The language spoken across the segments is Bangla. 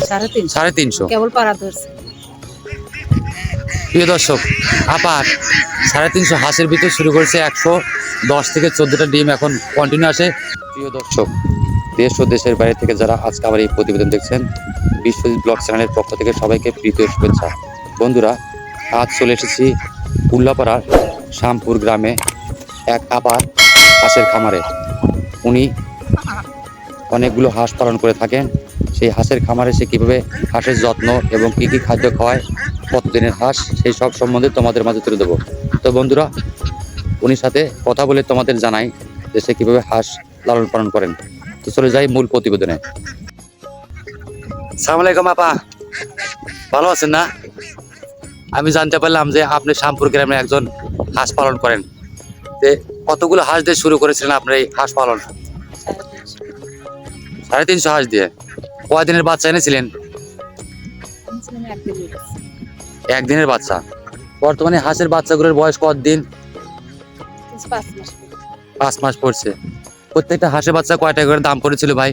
350 কেবল পাড়া ধরছে। প্রিয় দর্শক, আপার 350 হাঁসের ভিতরে শুরু করেছে 110 থেকে 14টা ডিম এখন কন্টিনিউ আসে। প্রিয় দর্শক, দেশ ও দেশের বাইরে থেকে যারা আজকে আমার এই প্রতিবেদন দেখছেন, বিশ্বজিৎ ব্লগ চ্যানেলের পক্ষ থেকে সবাইকে প্রীতি ও শুভেচ্ছা। বন্ধুরা, আজ চলে এসেছি উল্লাপাড়ার শ্যামপুর গ্রামে এক আপার হাঁসের খামারে। উনি অনেকগুলো হাঁস পালন করে থাকেন। সেই হাঁসের খামারে সে কীভাবে হাঁসের যত্ন এবং কী কী খাদ্য খাওয়ায়, কতদিনের হাঁস, সেই সব সম্বন্ধে তোমাদের মাঝে তুলে দেবো। তো বন্ধুরা, উনির সাথে কথা বলে তোমাদের জানাই যে সে কীভাবে হাঁস লালন পালন করেন। তো চলে যাই মূল প্রতিবেদনে। আসসালামু আলাইকুম আপা, ভালো আছেন না? আমি জানতে পারলাম যে আপনি শ্যামপুর গ্রামে একজন হাঁস পালন করেন। যে কতগুলো হাঁস দিয়ে শুরু করেছিলেন আপনার এই হাঁস পালন? 350 হাঁস দিয়ে। কয়দিনের বাচ্চা এনেছিলেন? একদিনের বাচ্চা। বর্তমানে হাঁসের বাচ্চাগুলোর বয়স কতদিন? 5 মাস পড়ছে। প্রত্যেকটা হাঁসের বাচ্চা কয় টাকা করে দাম পড়েছিল ভাই?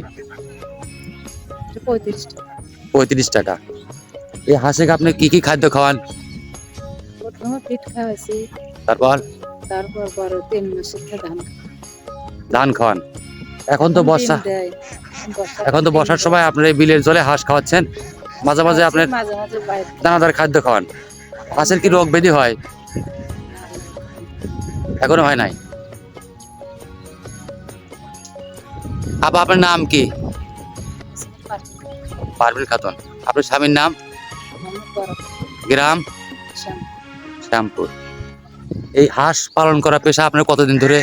35 টাকা। এই হাঁসকে আপনি কি কি খাদ্য খাওয়ান? তারপর 3 মাসের ধান খাওয়ান। এখন তো বর্ষা, এখন তো বর্ষার সময় আপনার এই বিলের জলে হাঁস খাওয়াচ্ছেন, মাঝে মাঝে আপনার দানাদার খাদ্য খাওয়ান। হাঁসের কি রোগ ব্যাধি হয়? এখনো হয় নাই। আপা, আপনার নাম কি? পারভিন খাতুন। আপনার স্বামীর নাম? গ্রাম শ্যামপুর। এই হাঁস পালন করা পেশা আপনার কতদিন ধরে?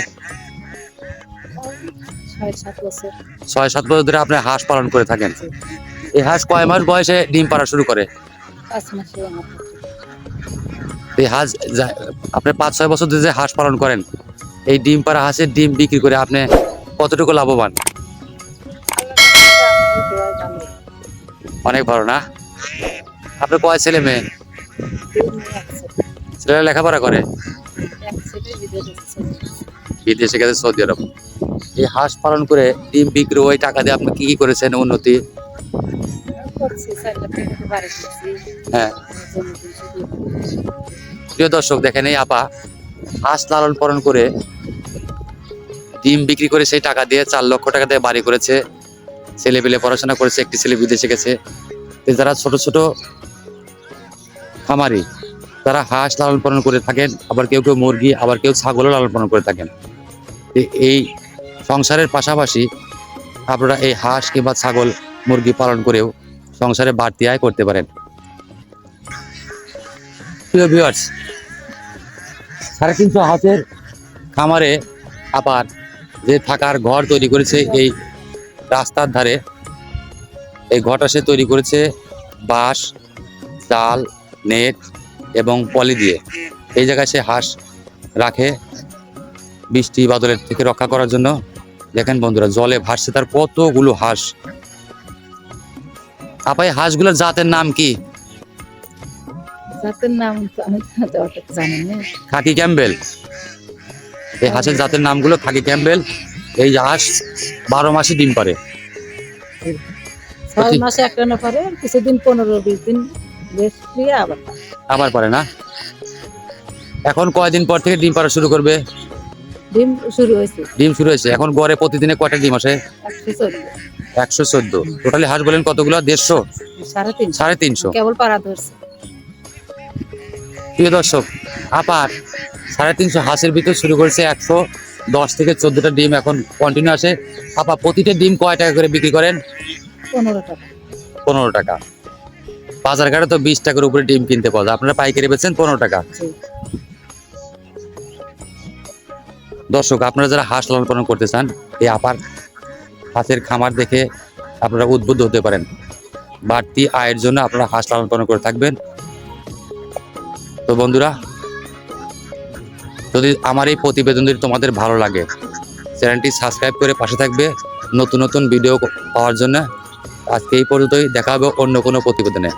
6-7 বছর ধরে আপনি হাঁস পালন করে থাকেন। এই হাঁস কয় মাস বয়সে ডিম পাড়া শুরু করে? 5 মাসে। এই হাঁস আপনি 5-6 বছর ধরে যে হাঁস পালন করেন, এই ডিম পাড়া হাঁসের ডিম বিক্রি করে আপনি কতটুকু লাভবান? অনেক ভালো না? আপনার কয় ছেলে মেয়ে? ছেলেরা লেখাপড়া করে? বিদেশে গেছে, সৌদি আরব। এই হাঁস পালন করে ডিম বিক্রি, ওই টাকা দিয়ে আপনি কি কি করেছেন উন্নতি? হ্যাঁ, প্রিয় দর্শক দেখেন, এই আপা হাঁস লালন পালন করে ডিম বিক্রি করে সেই টাকা দিয়ে 4 লক্ষ টাকা দিয়ে বাড়ি করেছে, ছেলে পেলে পড়াশোনা করেছে, একটি ছেলে বিদেশে গেছে। যারা ছোট ছোট খামারি, তারা হাঁস লালন পালন করে থাকেন, আবার কেউ কেউ মুরগি, আবার কেউ ছাগলও লালন পালন করে থাকেন। এই সংসারের পাশাপাশি আপনারা এই হাঁস কিংবা ছাগল মুরগি পালন করেও সংসারে বাড়তি আয় করতে পারেন। প্রিয় ভিউয়ার্স, 350 হাঁসের খামারে আবার যে থাকার ঘর তৈরি করেছে এই রাস্তার ধারে, এই ঘরটা সে তৈরি করেছে বাঁশ, জাল, নেট এবং পলি দিয়ে। এই জায়গায় সে হাঁস রাখে বৃষ্টি বাদলের থেকে রক্ষা করার জন্য। দেখেন বন্ধুরা, জলে ভাসছে তার কতগুলো হাঁস। আপা, এই হাঁসগুলোর জাতের নাম কি? জাতের নাম আমি জানি না। খাকি ক্যাম্বেল। এই হাঁসের জাতের নামগুলো খাকি ক্যাম্বেল। এই হাঁস 12 মাসে ডিম পারে। 6 মাসে একটা না পারে, কিছুদিন 15-20 দিন রেস্ট দিয়ে আবার পারে না? এখন কয়দিন পর থেকে ডিম পাড়া শুরু করবে? ডিম শুরু হয়েছে। এখন গড়ে প্রতিদিনে কয়টা ডিম আসে? 114। টোটালি হাঁস বলেন কতগুলো? 150? 350। কেবল পাড়া ধরছে। প্রিয় দর্শক, আপার 350 হাঁসের ভিতর শুরু করেছে 110 থেকে 14টা ডিম এখন কন্টিনিউ আসে। আপা, প্রতিটা ডিম কয় টাকা করে বিক্রি করেন? 15 টাকা। 15 টাকা। বাজার ঘাটে তো 20 টাকার উপরে ডিম কিনতে পাওয়া যায়, আপনারা পাইকারি বেচেন 15 টাকা। দর্শক, আপনারা যারা হাঁস লালন পালন করতে চান, এই আপার হাঁসের খামার দেখে আপনারা উদ্বুদ্ধ হতে পারেন। বাড়তি আয়ের জন্য আপনারা হাঁস লালন পালন করে থাকবেন। তো বন্ধুরা, যদি আমার এই প্রতিবেদনটি তোমাদের ভালো লাগে, চ্যানেলটি সাবস্ক্রাইব করে পাশে থাকবে নতুন নতুন ভিডিও পাওয়ার জন্য। আজকে এই পর্যন্তই, দেখা হবে অন্য কোনো প্রতিবেদনে।